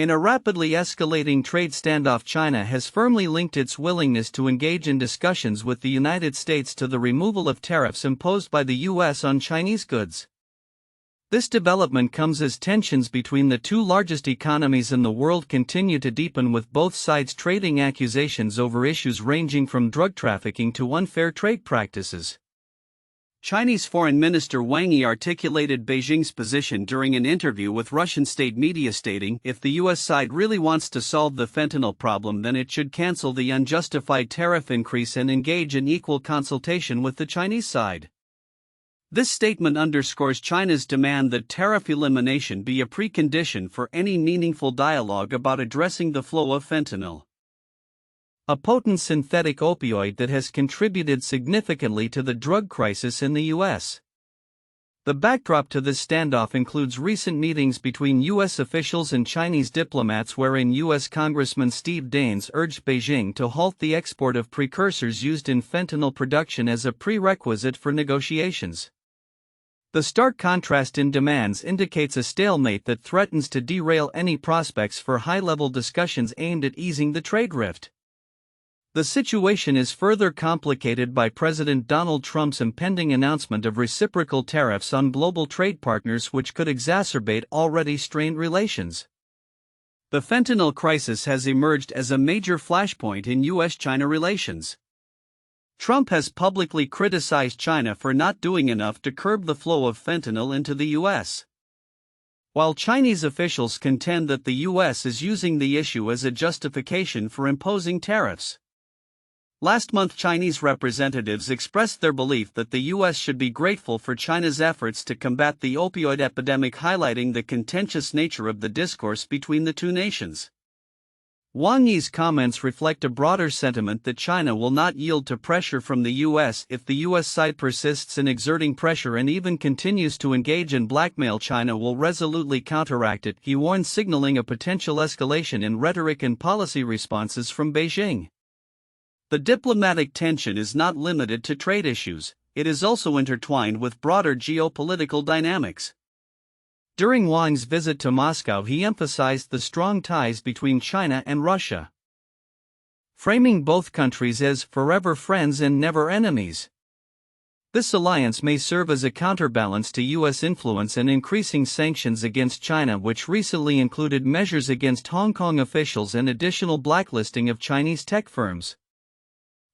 In a rapidly escalating trade standoff, China has firmly linked its willingness to engage in discussions with the United States to the removal of tariffs imposed by the U.S. on Chinese goods. This development comes as tensions between the two largest economies in the world continue to deepen, with both sides trading accusations over issues ranging from drug trafficking to unfair trade practices. Chinese Foreign Minister Wang articulated Beijing's position during an interview with Russian state media, stating, "If the U.S. side really wants to solve the fentanyl problem, then it should cancel the unjustified tariff increase and engage in equal consultation with the Chinese side." This statement underscores China's demand that tariff elimination be a precondition for any meaningful dialogue about addressing the flow of fentanyl, a potent synthetic opioid that has contributed significantly to the drug crisis in the U.S. The backdrop to this standoff includes recent meetings between U.S. officials and Chinese diplomats, wherein U.S. Congressman Steve Daines urged Beijing to halt the export of precursors used in fentanyl production as a prerequisite for negotiations. The stark contrast in demands indicates a stalemate that threatens to derail any prospects for high-level discussions aimed at easing the trade rift. The situation is further complicated by President Donald Trump's impending announcement of reciprocal tariffs on global trade partners, which could exacerbate already strained relations. The fentanyl crisis has emerged as a major flashpoint in U.S.-China relations. Trump has publicly criticized China for not doing enough to curb the flow of fentanyl into the U.S., while Chinese officials contend that the U.S. is using the issue as a justification for imposing tariffs. Last month, Chinese representatives expressed their belief that the U.S. should be grateful for China's efforts to combat the opioid epidemic, highlighting the contentious nature of the discourse between the two nations. Wang Yi's comments reflect a broader sentiment that China will not yield to pressure from the U.S. If the U.S. side persists in exerting pressure and even continues to engage in blackmail, China will resolutely counteract it, he warned, signaling a potential escalation in rhetoric and policy responses from Beijing. The diplomatic tension is not limited to trade issues, it is also intertwined with broader geopolitical dynamics. During Wang's visit to Moscow, he emphasized the strong ties between China and Russia, framing both countries as forever friends and never enemies. This alliance may serve as a counterbalance to U.S. influence and increasing sanctions against China, which recently included measures against Hong Kong officials and additional blacklisting of Chinese tech firms.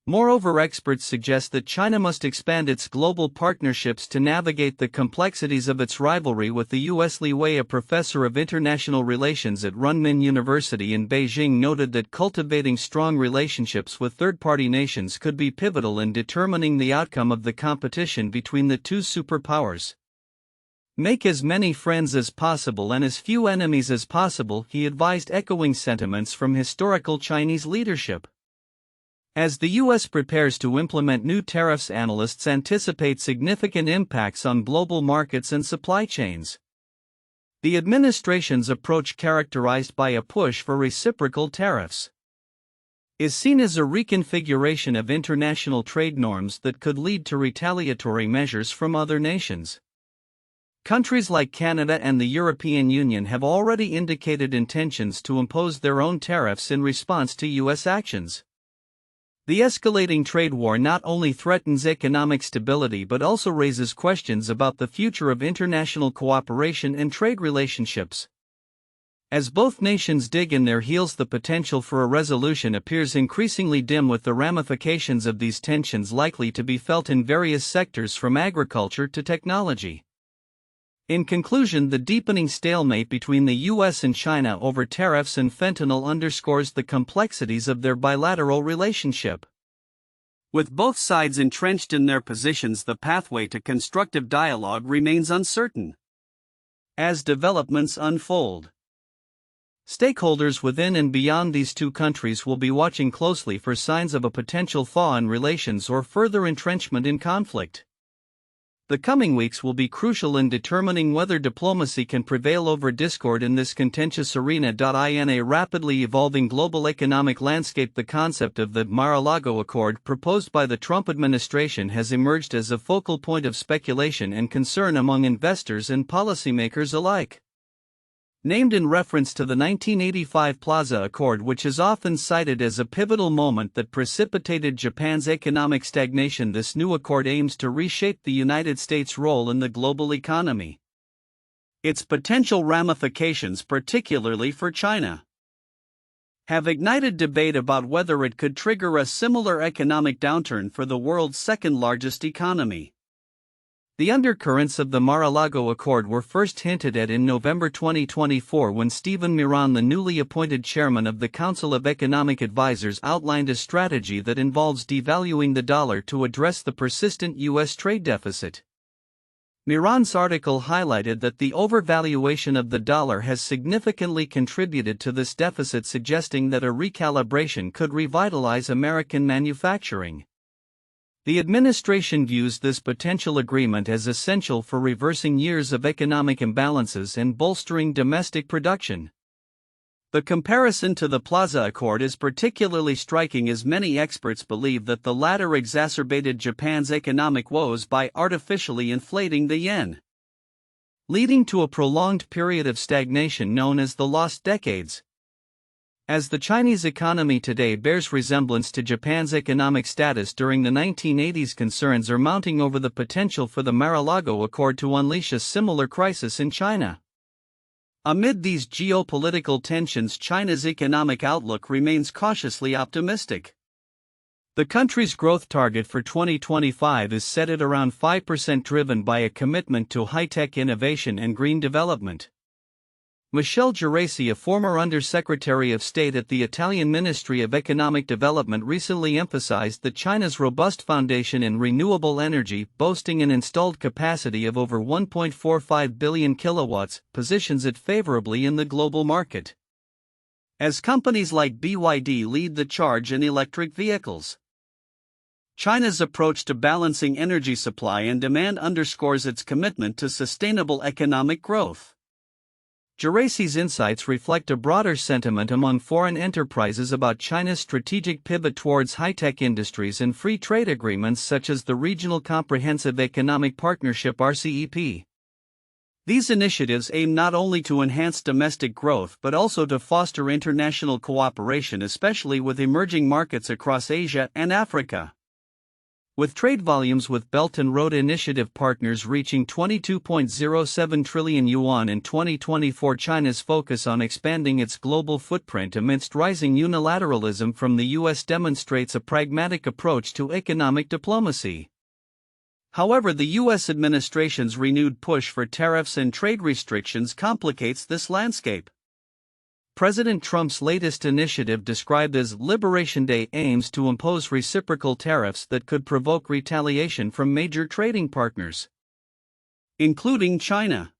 Moreover, experts suggest that China must expand its global partnerships to navigate the complexities of its rivalry with the U.S. Li Wei, a professor of international relations at Renmin University in Beijing, noted that cultivating strong relationships with third-party nations could be pivotal in determining the outcome of the competition between the two superpowers. Make as many friends as possible and as few enemies as possible, he advised, echoing sentiments from historical Chinese leadership. As the U.S. prepares to implement new tariffs, analysts anticipate significant impacts on global markets and supply chains. The administration's approach, characterized by a push for reciprocal tariffs, is seen as a reconfiguration of international trade norms that could lead to retaliatory measures from other nations. Countries like Canada and the European Union have already indicated intentions to impose their own tariffs in response to U.S. actions. The escalating trade war not only threatens economic stability but also raises questions about the future of international cooperation and trade relationships. As both nations dig in their heels, the potential for a resolution appears increasingly dim, with the ramifications of these tensions likely to be felt in various sectors from agriculture to technology. In conclusion, the deepening stalemate between the U.S. and China over tariffs and fentanyl underscores the complexities of their bilateral relationship. With both sides entrenched in their positions, the pathway to constructive dialogue remains uncertain. As developments unfold, stakeholders within and beyond these two countries will be watching closely for signs of a potential thaw in relations or further entrenchment in conflict. The coming weeks will be crucial in determining whether diplomacy can prevail over discord in this contentious arena. In a rapidly evolving global economic landscape, the concept of the Mar-a-Lago Accord proposed by the Trump administration has emerged as a focal point of speculation and concern among investors and policymakers alike. Named in reference to the 1985 Plaza Accord, which is often cited as a pivotal moment that precipitated Japan's economic stagnation, this new accord aims to reshape the United States' role in the global economy. Its potential ramifications, particularly for China, have ignited debate about whether it could trigger a similar economic downturn for the world's second-largest economy. The undercurrents of the Mar-a-Lago Accord were first hinted at in November 2024 when Stephen Miron, the newly appointed chairman of the Council of Economic Advisers, outlined a strategy that involves devaluing the dollar to address the persistent U.S. trade deficit. Miron's article highlighted that the overvaluation of the dollar has significantly contributed to this deficit, suggesting that a recalibration could revitalize American manufacturing. The administration views this potential agreement as essential for reversing years of economic imbalances and bolstering domestic production. The comparison to the Plaza Accord is particularly striking, as many experts believe that the latter exacerbated Japan's economic woes by artificially inflating the yen, leading to a prolonged period of stagnation known as the lost decades. As the Chinese economy today bears resemblance to Japan's economic status during the 1980s, concerns are mounting over the potential for the Mar-a-Lago Accord to unleash a similar crisis in China. Amid these geopolitical tensions, China's economic outlook remains cautiously optimistic. The country's growth target for 2025 is set at around 5%, driven by a commitment to high-tech innovation and green development. Michele Geraci, a former Undersecretary of State at the Italian Ministry of Economic Development, recently emphasized that China's robust foundation in renewable energy, boasting an installed capacity of over 1.45 billion kilowatts, positions it favorably in the global market. As companies like BYD lead the charge in electric vehicles, China's approach to balancing energy supply and demand underscores its commitment to sustainable economic growth. Geraci's insights reflect a broader sentiment among foreign enterprises about China's strategic pivot towards high-tech industries and free trade agreements such as the Regional Comprehensive Economic Partnership (RCEP). These initiatives aim not only to enhance domestic growth but also to foster international cooperation, especially with emerging markets across Asia and Africa. With trade volumes with Belt and Road Initiative partners reaching 22.07 trillion yuan in 2024, China's focus on expanding its global footprint amidst rising unilateralism from the U.S. demonstrates a pragmatic approach to economic diplomacy. However, the U.S. administration's renewed push for tariffs and trade restrictions complicates this landscape. President Trump's latest initiative, described as Liberation Day, aims to impose reciprocal tariffs that could provoke retaliation from major trading partners, including China.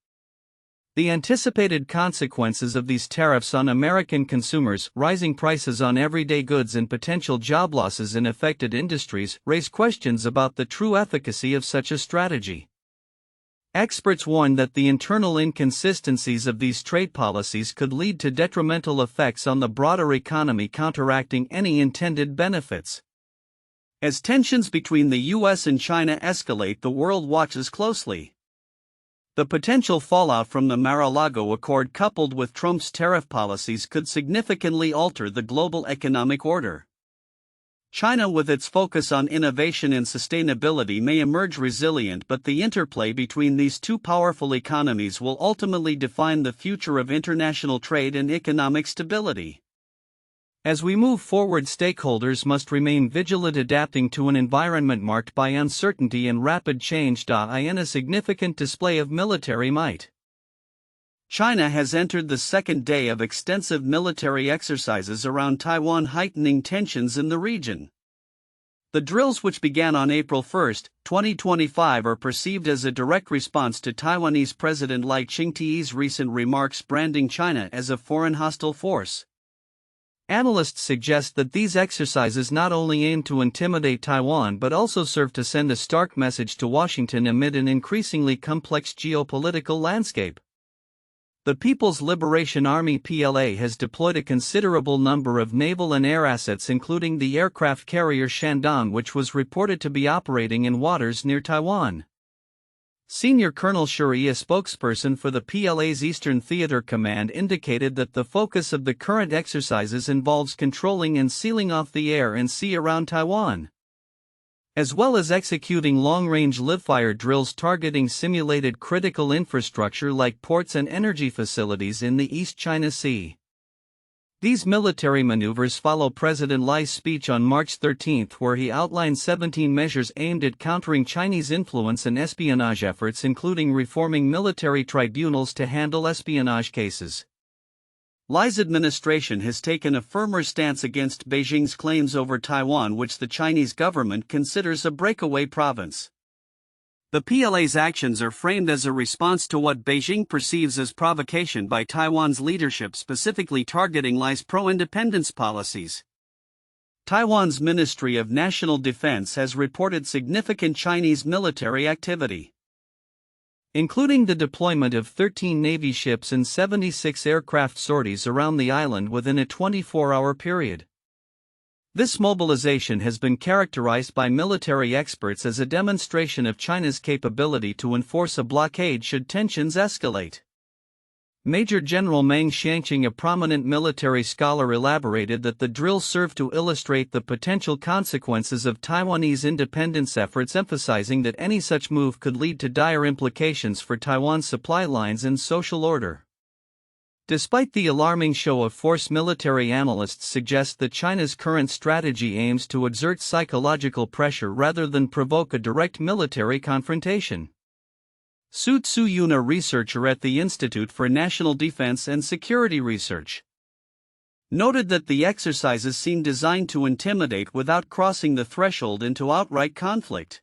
The anticipated consequences of these tariffs on American consumers, rising prices on everyday goods, and potential job losses in affected industries raise questions about the true efficacy of such a strategy. Experts warn that the internal inconsistencies of these trade policies could lead to detrimental effects on the broader economy, counteracting any intended benefits. As tensions between the U.S. and China escalate, the world watches closely. The potential fallout from the Mar-a-Lago Accord, coupled with Trump's tariff policies, could significantly alter the global economic order. China, with its focus on innovation and sustainability, may emerge resilient, but the interplay between these two powerful economies will ultimately define the future of international trade and economic stability. As we move forward, stakeholders must remain vigilant, adapting to an environment marked by uncertainty and rapid change. In a significant display of military might, China has entered the second day of extensive military exercises around Taiwan, heightening tensions in the region. The drills, which began on April 1, 2025, are perceived as a direct response to Taiwanese President Lai Ching-te's recent remarks branding China as a foreign hostile force. Analysts suggest that these exercises not only aim to intimidate Taiwan but also serve to send a stark message to Washington amid an increasingly complex geopolitical landscape. The People's Liberation Army (PLA) has deployed a considerable number of naval and air assets, including the aircraft carrier Shandong, which was reported to be operating in waters near Taiwan. Senior Colonel Shuri, a spokesperson for the PLA's Eastern Theater Command, indicated that the focus of the current exercises involves controlling and sealing off the air and sea around Taiwan, as well as executing long-range live-fire drills targeting simulated critical infrastructure like ports and energy facilities in the East China Sea. These military maneuvers follow President Li's speech on March 13, where he outlined 17 measures aimed at countering Chinese influence and espionage efforts, including reforming military tribunals to handle espionage cases. Li's administration has taken a firmer stance against Beijing's claims over Taiwan, which the Chinese government considers a breakaway province. The PLA's actions are framed as a response to what Beijing perceives as provocation by Taiwan's leadership, specifically targeting Li's pro-independence policies. Taiwan's Ministry of National Defense has reported significant Chinese military activity, including the deployment of 13 Navy ships and 76 aircraft sorties around the island within a 24-hour period. This mobilization has been characterized by military experts as a demonstration of China's capability to enforce a blockade should tensions escalate. Major General Meng Xiangqing, a prominent military scholar, elaborated that the drills serve to illustrate the potential consequences of Taiwanese independence efforts, emphasizing that any such move could lead to dire implications for Taiwan's supply lines and social order. Despite the alarming show of force, military analysts suggest that China's current strategy aims to exert psychological pressure rather than provoke a direct military confrontation. Su Tsuyun, a researcher at the Institute for National Defense and Security Research, noted that the exercises seem designed to intimidate without crossing the threshold into outright conflict.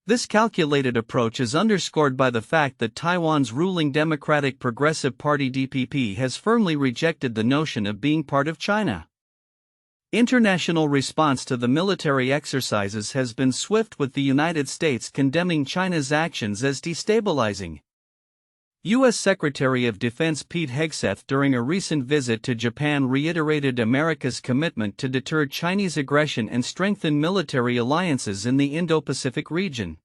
This calculated approach is underscored by the fact that Taiwan's ruling Democratic Progressive Party (DPP) has firmly rejected the notion of being part of China. International response to the military exercises has been swift, with the United States condemning China's actions as destabilizing. U.S. Secretary of Defense Pete Hegseth, during a recent visit to Japan, reiterated America's commitment to deter Chinese aggression and strengthen military alliances in the Indo-Pacific region.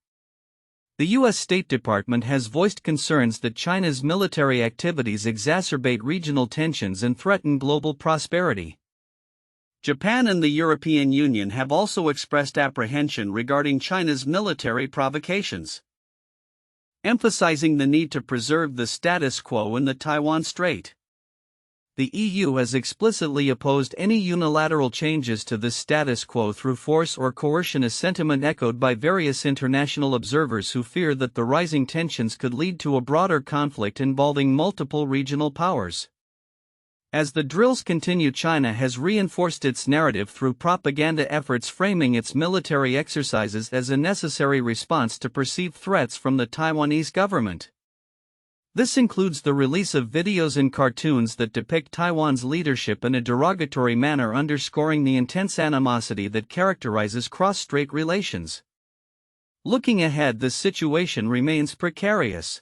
The U.S. State Department has voiced concerns that China's military activities exacerbate regional tensions and threaten global prosperity. Japan and the European Union have also expressed apprehension regarding China's military provocations, emphasizing the need to preserve the status quo in the Taiwan Strait. The EU has explicitly opposed any unilateral changes to the status quo through force or coercion, a sentiment echoed by various international observers who fear that the rising tensions could lead to a broader conflict involving multiple regional powers. As the drills continue, China has reinforced its narrative through propaganda efforts, framing its military exercises as a necessary response to perceived threats from the Taiwanese government. This includes the release of videos and cartoons that depict Taiwan's leadership in a derogatory manner, underscoring the intense animosity that characterizes cross-strait relations. Looking ahead, the situation remains precarious.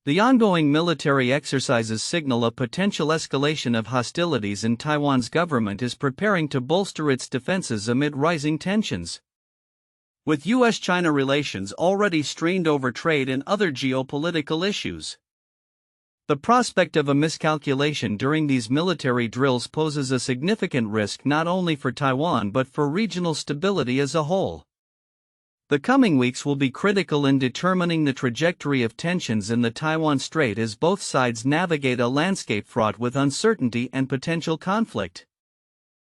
The ongoing military exercises signal a potential escalation of hostilities, and Taiwan's government is preparing to bolster its defenses amid rising tensions. With U.S.-China relations already strained over trade and other geopolitical issues, the prospect of a miscalculation during these military drills poses a significant risk not only for Taiwan but for regional stability as a whole. The coming weeks will be critical in determining the trajectory of tensions in the Taiwan Strait as both sides navigate a landscape fraught with uncertainty and potential conflict.